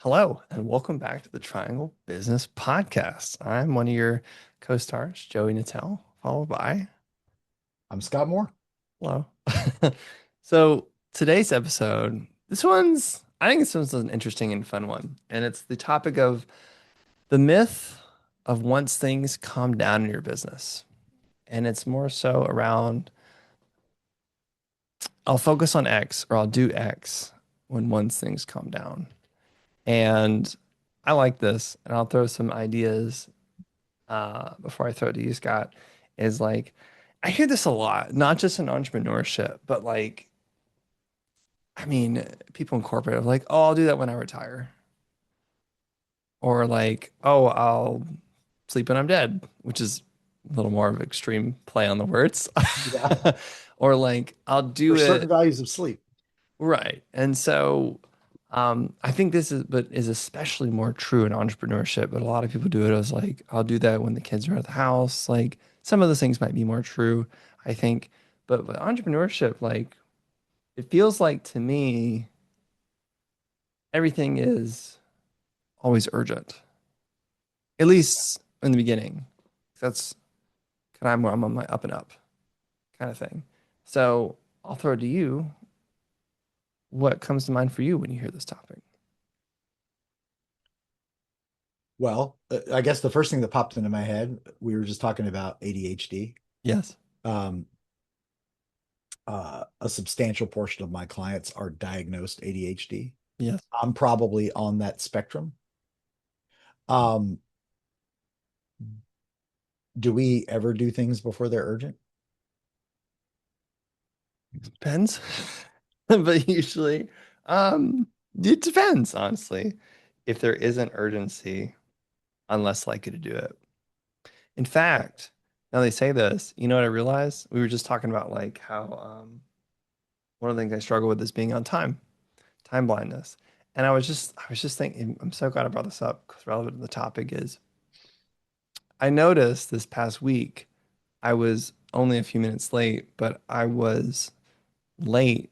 Hello, and welcome back to the Triangle Business Podcast. I'm one of your co-stars, Joey Nattel, followed by I'm Scott Moore. hello. So today's episode, I think this one's an interesting and fun one, and it's the topic of the myth of once things calm down in your business, and it's more so around I'll focus on X or I'll do X when once things calm down, and I like this, and I'll throw some ideas before I throw it to you, Scott, is like I hear this a lot, not just in entrepreneurship, but like, I mean, people in corporate are like, oh, I'll do that when I retire. Or like, oh, I'll sleep when I'm dead, which is a little more of an extreme play on the words. Yeah. Or like, I'll do For certain it. values of sleep. Right. And so I think this is especially more true in entrepreneurship, but a lot of people do it as like, I'll do that when the kids are at the house. Like some of those things might be more true, I think. But with entrepreneurship, like it feels like to me, everything is always urgent, at least in the beginning. That's kind of where I'm on my up and up kind of thing. So I'll throw it to you. What comes to mind for you when you hear this topic? Well, I guess the first thing that popped into my head, we were just talking about ADHD. Yes. Um, a substantial portion of my clients are diagnosed ADHD. Yes. I'm probably on that spectrum. Um, do we ever do things before they're urgent? Depends. But usually, um, it depends, honestly. If there isn't urgency, I'm less likely to do it. In fact, now they say this, you know what I realized? We were just talking about like how one of the things I struggle with is being on time, time blindness. And I was just thinking, I'm so glad I brought this up because relevant to the topic is I noticed this past week I was only a few minutes late, but I was late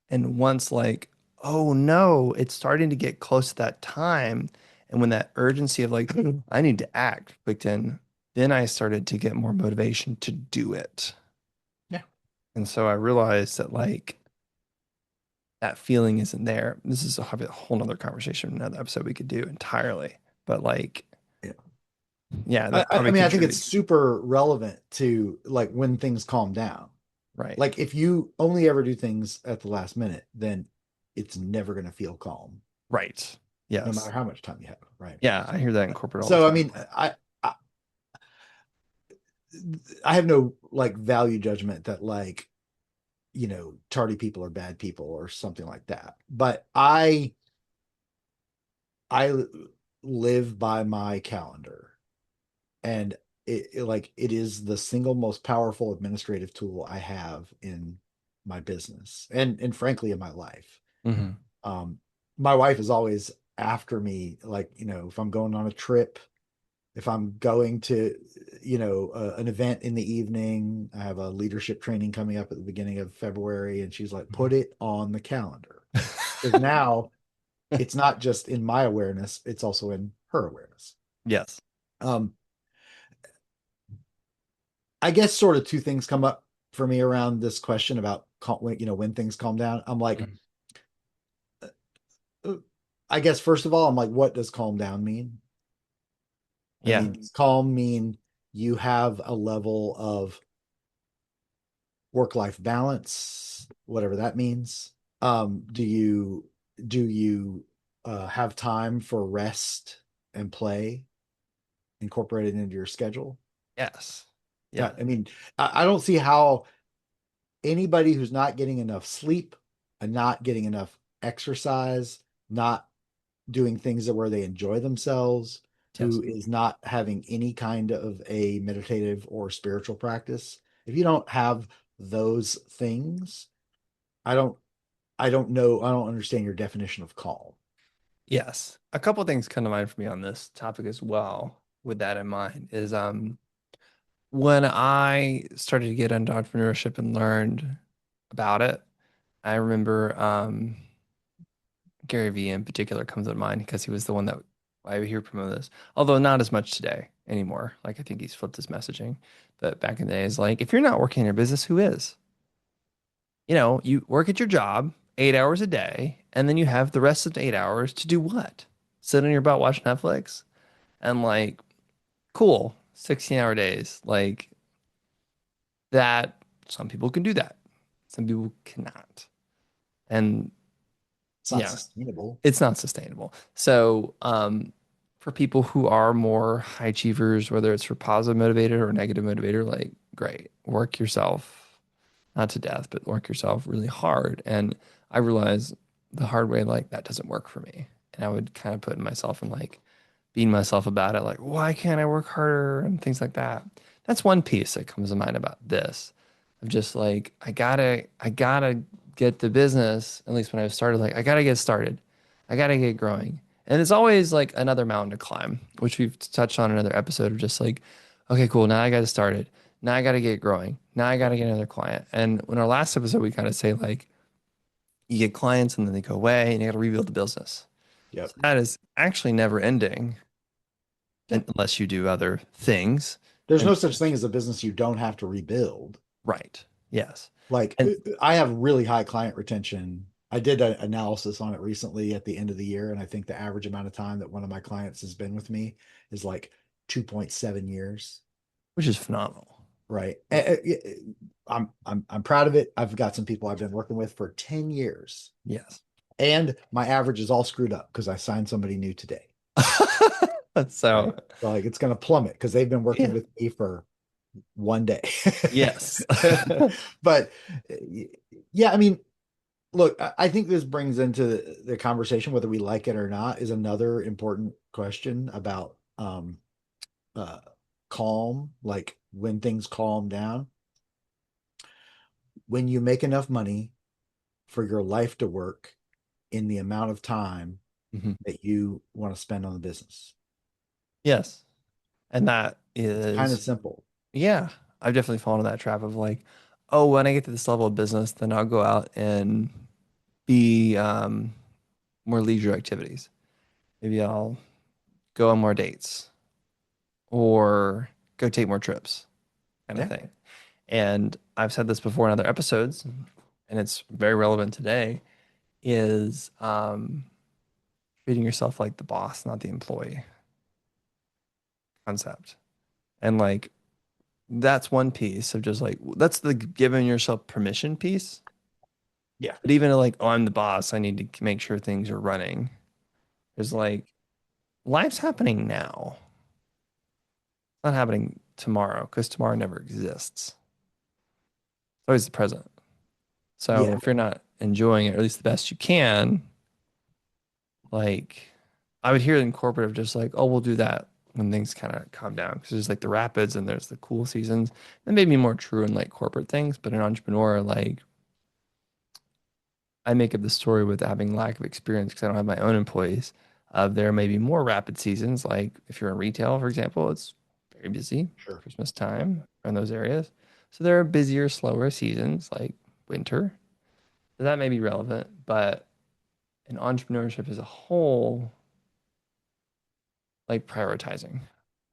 and once like, oh no, it's starting to get close to that time. And when that urgency of like, I need to act clicked in, then I started to get more motivation to do it. Yeah. And so I realized that like that feeling isn't there. This is a whole nother conversation, another episode we could do entirely. But like, Yeah. yeah, I, that I probably I mean, I think it's contributes. super relevant to like when things calm down. Right. Like if you only ever do things at the last minute, then it's never going to feel calm, Right. no matter Yes. how much time you have, right? Yeah, I hear that in corporate all the So, I time. mean, I I have no like value judgment that like, tardy people are bad people or something like that. But I live by my calendar, and it is the single most powerful administrative tool I have in my business and frankly in my life. Hmm. Um, my wife is always after me, like, if I'm going on a trip, if I'm going to, an event in the evening. I have a leadership training coming up at the beginning of February, and she's like, put it on the calendar. Because now it's not just in my awareness, it's also in her awareness. Yes. Um, I guess sort of two things come up for me around this question about when things calm down. I'm like, Mhm. I guess first of all, I'm like, what does calm down mean? I Yeah. mean, does calm mean you have a level of work-life balance, whatever that means? Do you have time for rest and play incorporated into your schedule? Yes. Yeah, Yeah. I mean, I don't see how anybody who's not getting enough sleep and not getting enough exercise, not doing things that where they enjoy themselves, Yes. who is not having any kind of a meditative or spiritual practice. If you don't have those things, I don't I don't know, I don't understand your definition of calm. Yes. A couple things come to mind for me on this topic as well, with that in mind, is when I started to get into entrepreneurship and learned about it, I remember Gary Vee in particular comes to mind because he was the one that I hear promote this. Although not as much today anymore. Like I think he's flipped his messaging. But back in the day, is like if you're not working in your business, who is? You know, you work at your job 8 hours a day, and then you have the rest of the 8 hours to do what? Sit on your butt, watch Netflix, and like, cool, 16-hour days. Like that, some people can do that. Some people cannot. And It's not yeah, sustainable. it's not sustainable. So, for people who are more high achievers, whether it's for positive motivator or negative motivator, like great, work yourself, not to death, but work yourself really hard. And I realized the hard way, like that doesn't work for me. And I would kind of put myself in like beating myself about it, like, why can't I work harder and things like that. That's one piece that comes to mind about this. Of just like, I gotta get the business, at least when I started, like, I gotta get started. I gotta get growing. And it's always like another mountain to climb, which we've touched on in another episode of just like, okay, cool, now I got to start it. Now I got to get growing. Now I got to get another client. And in our last episode, we kind of say like, you get clients and then they go away and you got to rebuild the business. Yep. So that is actually never ending Yeah. unless you do other things. There's And no such thing as a business you don't have to rebuild. right. Yes. Like And I have really high client retention. I did an analysis on it recently at the end of the year, and I think the average amount of time that one of my clients has been with me is like 2.7 years. which is phenomenal. Right. Yeah. I'm proud of it. I've got some people I've been working with for 10 years, Yes. and my average is all screwed up because I signed somebody new today. So, Right. So like it's gonna plummet because they've been working yeah. with me for one day. Yes. But yeah, I mean, look, I think this brings into the conversation, whether we like it or not, is another important question about uh calm, like when things calm down. When you make enough money for your life to work in the amount of time Mhm. that you want to spend on the business. Yes. And that It's kind of is, simple. yeah, I've definitely fallen into that trap of like, oh, when I get to this level of business, then I'll go out and be more leisure activities. Maybe I'll go on more dates or go take more trips, kind of Yeah. thing. And I've said this before in other episodes, and it's very relevant today, is treating yourself like the boss, not the employee concept. And like that's one piece of just like that's the giving yourself permission piece. Yeah. But even like, oh, I'm the boss, I need to make sure things are running. There's like life's happening now. It's not happening tomorrow because tomorrow never exists. It's always the present. So Yeah. if you're not enjoying it, or at least the best you can, like I would hear in corporate of just like, oh, we'll do that when things kind of calm down because there's like the rapids and there's the cool seasons. That may be more true in like corporate things, but an entrepreneur, like I make up the story with having lack of experience because I don't have my own employees. There may be more rapid seasons, like if you're in retail, for example, it's very busy Sure. Christmas time in those areas. So there are busier, slower seasons like winter. So that may be relevant, but in entrepreneurship as a whole, like prioritizing,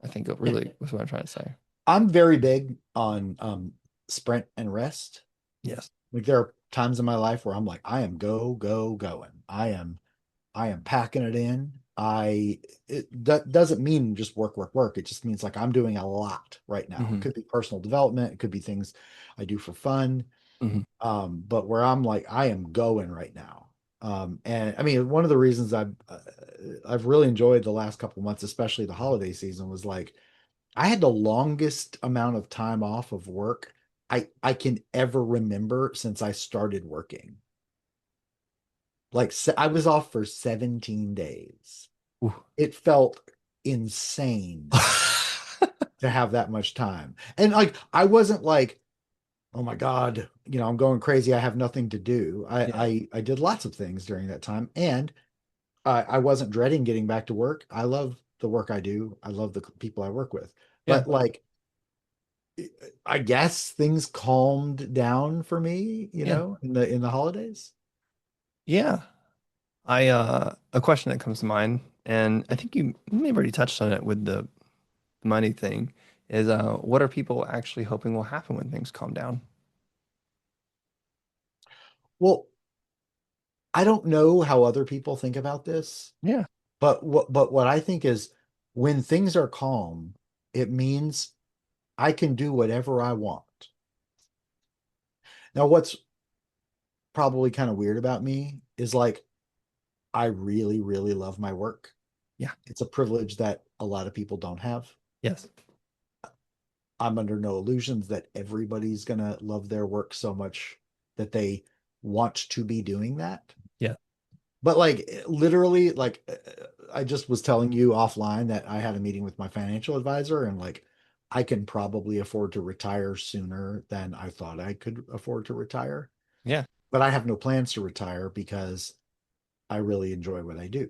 I think it Yeah. really was what I'm trying to say. I'm very big on sprint and rest. Yes. Like there are times in my life where I'm like, I am going. I am packing it in. That doesn't mean just work. It just means like I'm doing a lot right now. It Hmm. could be personal development, it could be things I do for fun. Hmm. But where I'm like, I am going right now. And I mean, one of the reasons I've really enjoyed the last couple months, especially the holiday season, was like I had the longest amount of time off of work I can ever remember since I started working. Like I was off for 17 days. Ooh. It felt insane to have that much time. And like I wasn't like, oh my God, I'm going crazy. I have nothing to do. Yeah. I did lots of things during that time, and I wasn't dreading getting back to work. I love the work I do. I love the people I work with. Yeah. But like I guess things calmed down for me, Yeah. in the holidays. Yeah. A question that comes to mind, and I think you may have already touched on it with the money thing, is what are people actually hoping will happen when things calm down? Well, I don't know how other people think about this, Yeah. but what I think is when things are calm, it means I can do whatever I want. Now, what's probably kind of weird about me is like I really, really love my work. Yeah. It's a privilege that a lot of people don't have. Yes. I'm under no illusions that everybody's gonna love their work so much that they want to be doing that. Yeah. But like literally, like I just was telling you offline that I had a meeting with my financial advisor, and like I can probably afford to retire sooner than I thought I could afford to retire. Yeah. But I have no plans to retire because I really enjoy what I do.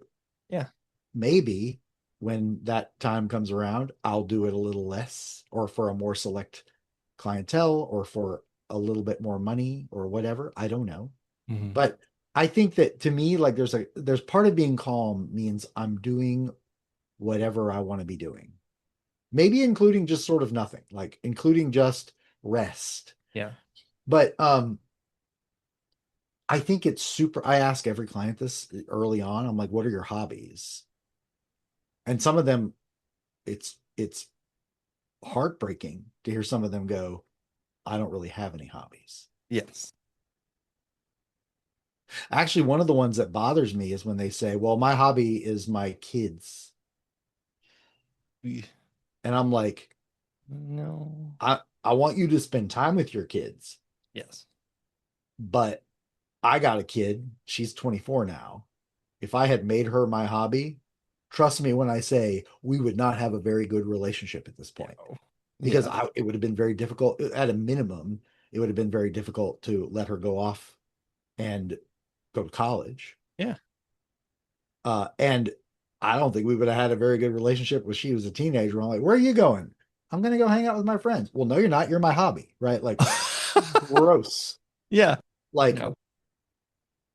Yeah. Maybe when that time comes around, I'll do it a little less or for a more select clientele or for a little bit more money or whatever. I don't know. Hmm. But I think that to me, like there's part of being calm means I'm doing whatever I want to be doing. Maybe including just sort of nothing, like including just rest. Yeah. But I think it's super. I ask every client this early on. I'm like, what are your hobbies? And some of them, it's heartbreaking to hear some of them go, I don't really have any hobbies. Yes. Actually, one of the ones that bothers me is when they say, well, my hobby is my kids. We- And I'm like, No. I want you to spend time with your kids, Yes. but I got a kid. She's 24 now. If I had made her my hobby, trust me when I say we would not have a very good relationship at this point No. because Yes. it would have been very difficult. At a minimum, it would have been very difficult to let her go off and go to college. Yeah. And I don't think we would have had a very good relationship when she was a teenager. I'm like, where are you going? I'm going to go hang out with my friends. Well, no, you're not. You're my hobby, right? Like, gross. Yeah. Like,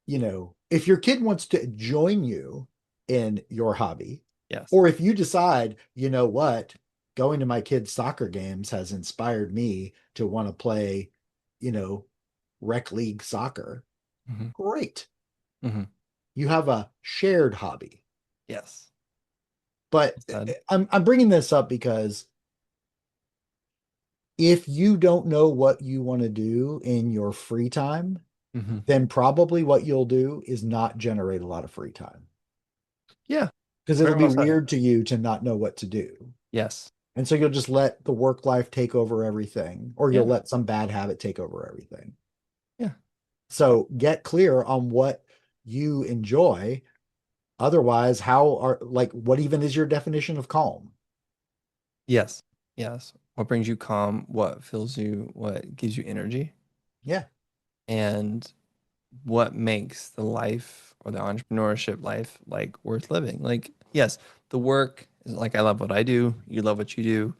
No. if your kid wants to join you in your hobby, Yes. or if you decide, you know what, going to my kids' soccer games has inspired me to want to play, you know, rec league soccer, Hmm. great. Hmm. You have a shared hobby. Yes. But Said. I'm bringing this up because if you don't know what you want to do in your free time, Hmm. then probably what you'll do is not generate a lot of free time Yeah. because it'll Very be well said. weird to you to not know what to do. Yes. And so you'll just let the work life take over everything, or you'll Yeah. let some bad habit take over everything. Yeah. So get clear on what you enjoy. Otherwise, what even is your definition of calm? Yes. Yes. What brings you calm? What fills you? What gives you energy? Yeah. And what makes the life or the entrepreneurship life like worth living? Like, yes, the work is like I love what I do. You love what you do.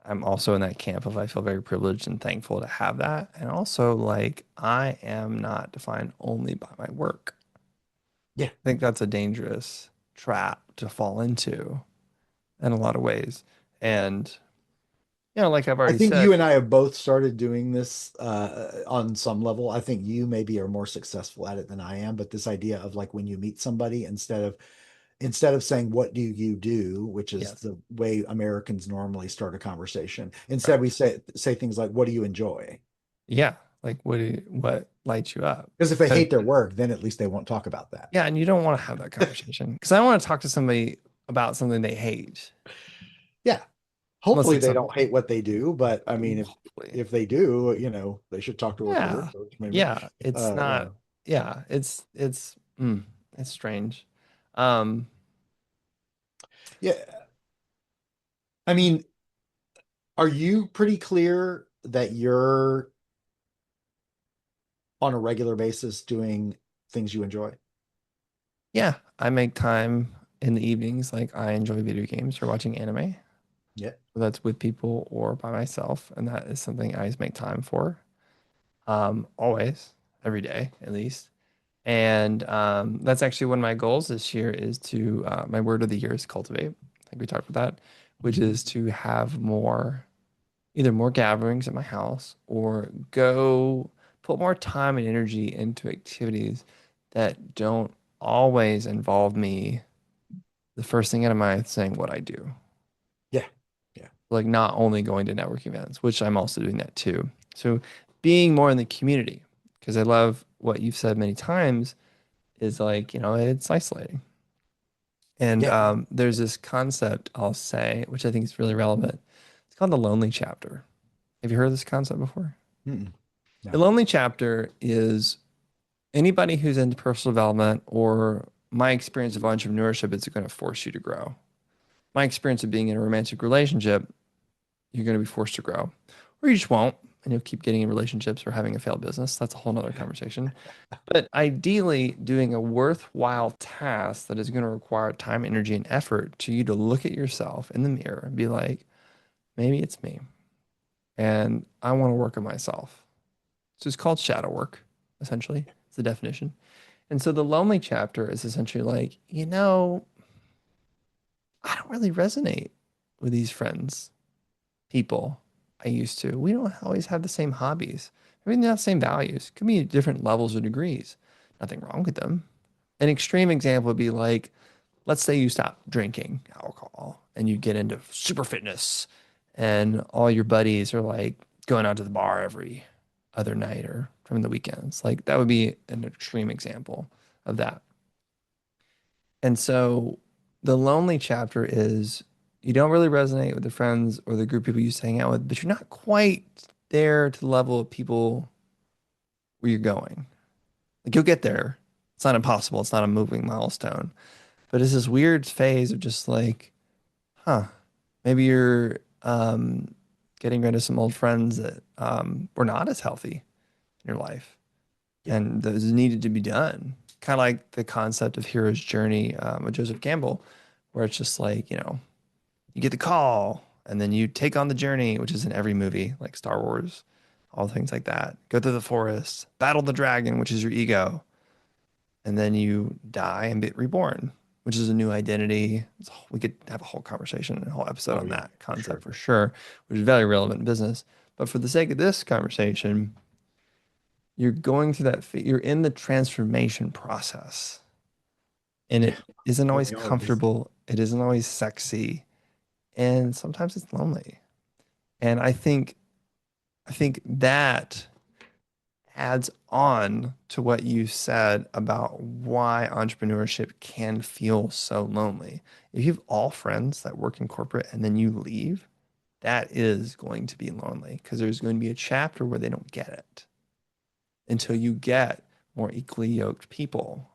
I'm also in that camp of I feel very privileged and thankful to have that. And also, like, I am not defined only by my work. Yeah. I think that's a dangerous trap to fall into in a lot of ways. And, like I've I already think said, you and I have both started doing this on some level. I think you maybe are more successful at it than I am, but this idea of like when you meet somebody, instead of saying what do you do, which is yes, the way Americans normally start a conversation, instead we right. say things like what do you enjoy? Yeah. Like, what lights you up? Because if they 'Cause hate their work, then at least they won't talk about that. yeah, and you don't want to have that conversation because I don't want to talk to somebody about something they hate Yeah. unless Hopefully it's they something don't hate what they do, but I mean hopefully. if they do, they should talk to a career Yeah. coach maybe. Yeah. It's Yeah. not, yeah, it's strange. Um, Yeah. I mean, are you pretty clear that you're on a regular basis doing things you enjoy? yeah, I make time in the evenings. Like I enjoy video games or watching anime. Yeah. Whether that's with people or by myself. And that is something I always make time for. Always, every day at least. And that's actually one of my goals this year is to, my word of the year is cultivate. I think we talked about that, which is to have more, either more gatherings at my house or go put more time and energy into activities that don't always involve me the first thing out of my mind saying what I do. Yeah. Yeah. Like not only going to networking events, which I'm also doing that too. So being more in the community, because I love what you've said many times is like, it's isolating. And Yeah. there's this concept I'll say, which I think is really relevant. It's called the lonely chapter. Have you heard of this concept before? Mm-mm. The No. lonely chapter is anybody who's into personal development or my experience of entrepreneurship is going to force you to grow. My experience of being in a romantic relationship, you're going to be forced to grow, or you just won't, and you'll keep getting in relationships or having a failed business. That's a whole nother conversation. But ideally, doing a worthwhile task that is going to require time, energy, and effort to you to look at yourself in the mirror and be like, maybe it's me, and I want to work on myself. So it's called shadow work, essentially. It's the definition. And so the lonely chapter is essentially like, I don't really resonate with these friends, people I used to. We don't always have the same hobbies. I mean, not the same values. Could be different levels or degrees. Nothing wrong with them. An extreme example would be like, let's say you stop drinking alcohol and you get into super fitness and all your buddies are like going out to the bar every other night or from the weekends. Like that would be an extreme example of that. And so the lonely chapter is you don't really resonate with the friends or the group of people you used to hang out with, but you're not quite there to the level of people where you're going. Like you'll get there. It's not impossible. It's not a moving milestone. But it's this weird phase of just like, huh, maybe you're getting rid of some old friends that were not as healthy in your life. Yeah. And those needed to be done. Kind of like the concept of hero's journey with Joseph Campbell, where it's just like, you get the call and then you take on the journey, which is in every movie, like Star Wars, all things like that. Go through the forest, battle the dragon, which is your ego, and then you die and get reborn, which is a new identity. We could have a whole conversation and a whole episode Oh on yeah, that for concept sure. for sure, which is very relevant in business. But for the sake of this conversation, you're going through that, you're in the transformation process, and Yeah. it isn't Well, always we are busy. comfortable. It isn't always sexy, and sometimes it's lonely. And I think that adds on to what you said about why entrepreneurship can feel so lonely. If you have all friends that work in corporate and then you leave, that is going to be lonely because there's going to be a chapter where they don't get it until you get more equally yoked people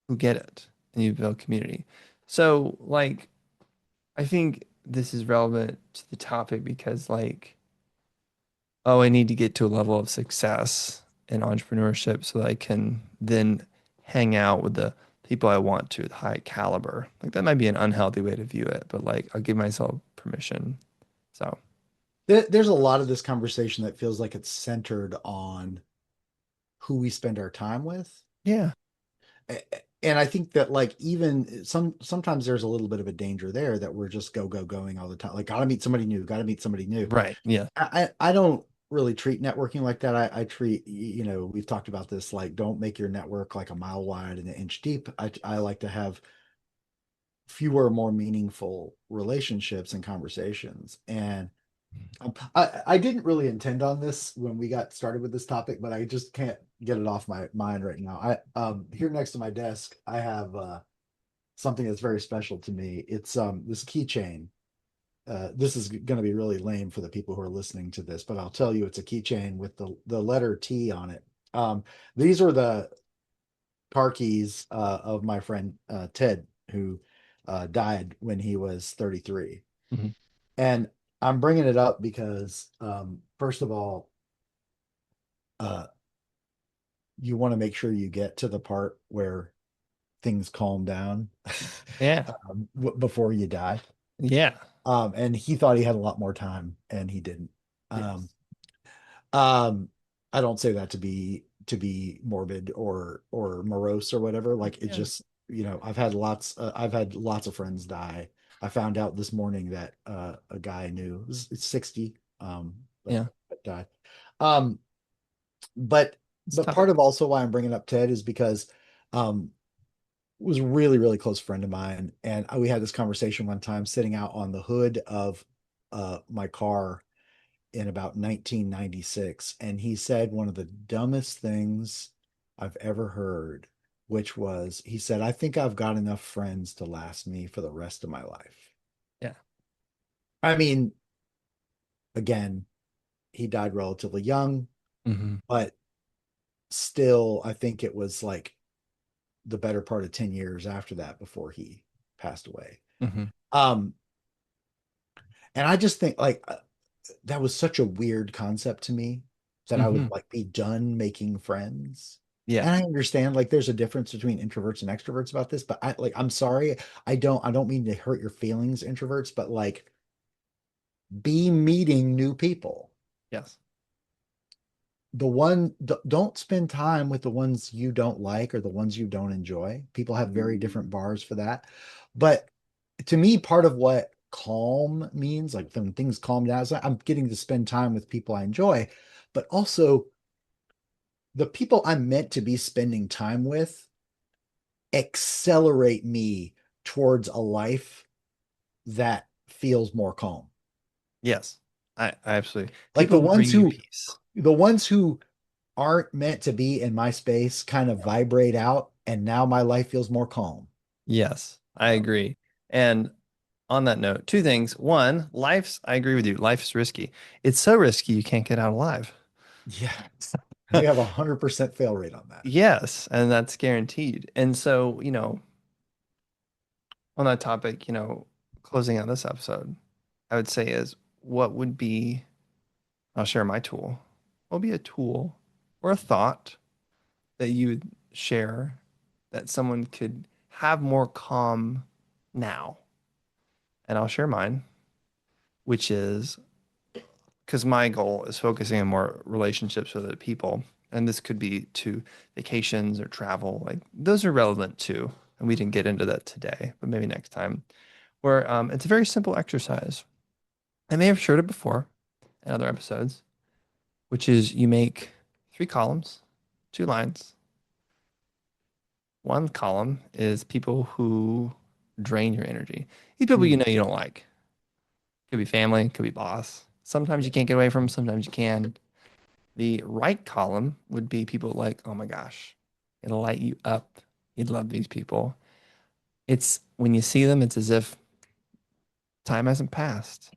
who get it and you build community. So, like, I think this is relevant to the topic because, like, oh, I need to get to a level of success in entrepreneurship so that I can then hang out with the people I want to, the high caliber. Like that might be an unhealthy way to view it, but like I'll give myself permission. So, There's a lot of this conversation that feels like it's centered on who we spend our time with. yeah, And I think that like even sometimes there's a little bit of a danger there that we're just going all the time. Like gotta meet somebody new, gotta meet somebody new. right. Yeah. I don't really treat networking like that. I treat, we've talked about this, like don't make your network like a mile wide and an inch deep. I like to have fewer, more meaningful relationships and conversations. And I didn't really intend on this when we got started with this topic, but I just can't get it off my mind right now. I here next to my desk, I have something that's very special to me. It's this keychain. This is going to be really lame for the people who are listening to this, but I'll tell you, it's a keychain with the letter T on it. These are the car keys of my friend Ted, who died when he was 33. Mhm. And I'm bringing it up because, first of all, uh, you want to make sure you get to the part where things calm down Yeah. before you die. Yeah. And he thought he had a lot more time, and he didn't. Um, Yes. um, I don't say that to be to be morbid or morose or whatever. Like it Yeah. just, I've had lots of friends die. I found out this morning that a guy I knew, it's 60, but, Yeah. but died. Um, but It's but tough. part of also why I'm bringing up Ted is because um was a really, really close friend of mine. And we had this conversation one time sitting out on the hood of my car in about 1996. And he said one of the dumbest things I've ever heard, which was, he said, I think I've got enough friends to last me for the rest of my life. Yeah. I mean, again, he died relatively young, Hmm. but still, I think it was like the better part of 10 years after that before he passed away. Hmm. Um, and I just think like that was such a weird concept to me that I Hmm. would like be done making friends. Yeah. And I understand like there's a difference between introverts and extroverts about this, but I'm sorry. I don't mean to hurt your feelings, introverts, but like be meeting new people. Yes. Don't spend time with the ones you don't like or the ones you don't enjoy. People have very different bars for that. But to me, part of what calm means, like when things calm down, is I'm getting to spend time with people I enjoy, but also the people I'm meant to be spending time with accelerate me towards a life that feels more calm. Yes. I absolutely. Like People bring you peace. the ones who aren't meant to be in my space kind of vibrate out, and now my life feels more calm. Yes, I agree. And on that note, two things. One, I agree with you. Life's risky. It's so risky you can't get out alive. Yes. We have 100% fail rate on that. Yes, and that's guaranteed. And so, on that topic, closing out this episode, I would say is what would be, I'll share my tool. What would be a tool or a thought that you would share that someone could have more calm now? And I'll share mine, which is because my goal is focusing on more relationships with other people. And this could be to vacations or travel. Like those are relevant too. And we didn't get into that today, but maybe next time. Where it's a very simple exercise. I may have shared it before in other episodes, which is you make three columns, two lines. One column is people who drain your energy. These people Hmm. you don't like. Could be family, could be boss. Sometimes you can't get away from them, sometimes you can. The right column would be people like, oh my gosh, it'll light you up. You'd love these people. It's when you see them, it's as if time hasn't passed.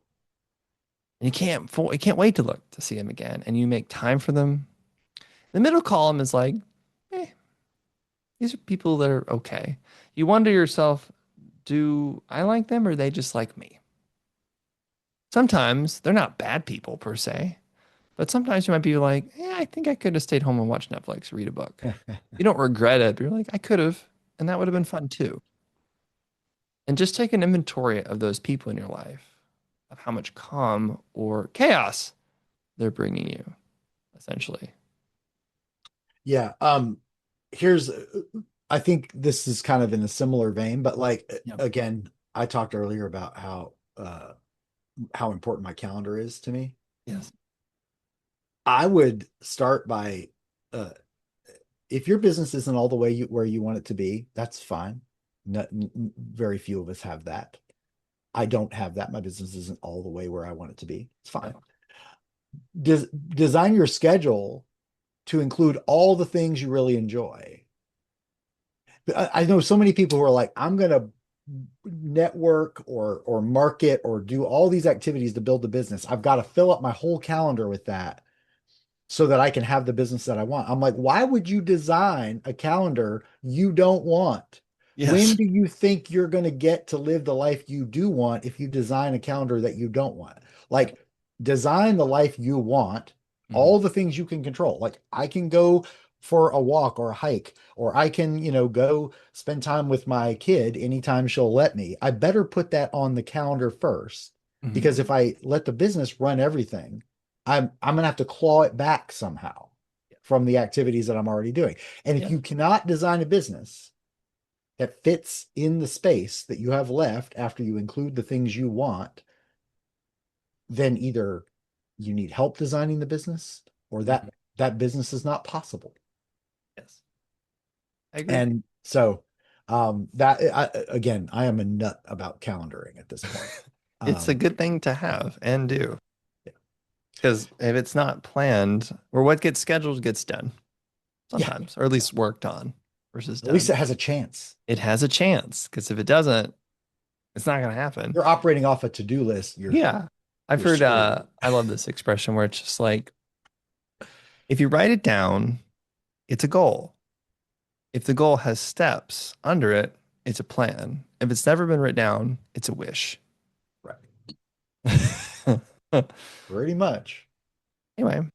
And you can't wait to look to see them again. And you make time for them. The middle column is like, eh, these are people that are okay. You wonder yourself, do I like them or they just like me? Sometimes they're not bad people per se, but sometimes you might be like, yeah, I think I could have stayed home and watched Netflix, read a book. You don't regret it, but you're like, I could have, and that would have been fun too. And just take an inventory of those people in your life, of how much calm or chaos they're bringing you, essentially. Yeah. Here's, I think this is kind of in a similar vein, but like, Yeah. again, I talked earlier about how important my calendar is to me. Yes. I would start by, uh, if your business isn't all the way where you want it to be, that's fine. Very few of us have that. I don't have that. My business isn't all the way where I want it to be. It's Yeah. fine. Design your schedule to include all the things you really enjoy. I know so many people who are like, I'm going to network or market or do all these activities to build the business. I've got to fill up my whole calendar with that so that I can have the business that I want. I'm like, why would you design a calendar you don't want? When Yes. do you think you're going to get to live the life you do want if you design a calendar that you don't want? Yeah. Like, design the life you want, Hmm. all the things you can control. Like, I can go for a walk or a hike, or I can, go spend time with my kid anytime she'll let me. I better put that on the calendar first Hmm. because if I let the business run everything, I'm gonna have to claw it back somehow. from the activities that I'm already doing. And if Yeah. you cannot design a business that fits in the space that you have left after you include the things you want, then either you need help designing the business or Mhm. that business is not possible. Yes. I agree. And so again, I am a nut about calendaring at this point. It's a Um, good thing to have and do yeah, because if it's not planned or what gets scheduled gets done yeah, sometimes, or at least worked on versus at least done. it has a chance. It has a chance because if it doesn't, it's not going to happen. You're operating off a to-do list, Yeah. I've you're heard, screwed. I love this expression where it's just like, if you write it down, it's a goal. If the goal has steps under it, it's a plan. If it's never been written down, it's a wish. Right. Pretty much. Anyway,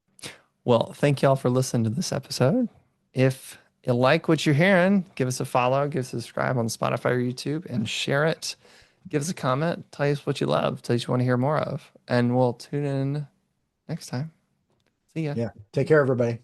well, thank y'all for listening to this episode. If you like what you're hearing, give us a follow, give us a subscribe on Spotify or YouTube, and share it. Give us a comment. Tell us what you love. Tell us what you want to hear more of. And we'll tune in next time. See ya. Yeah. Take care, everybody.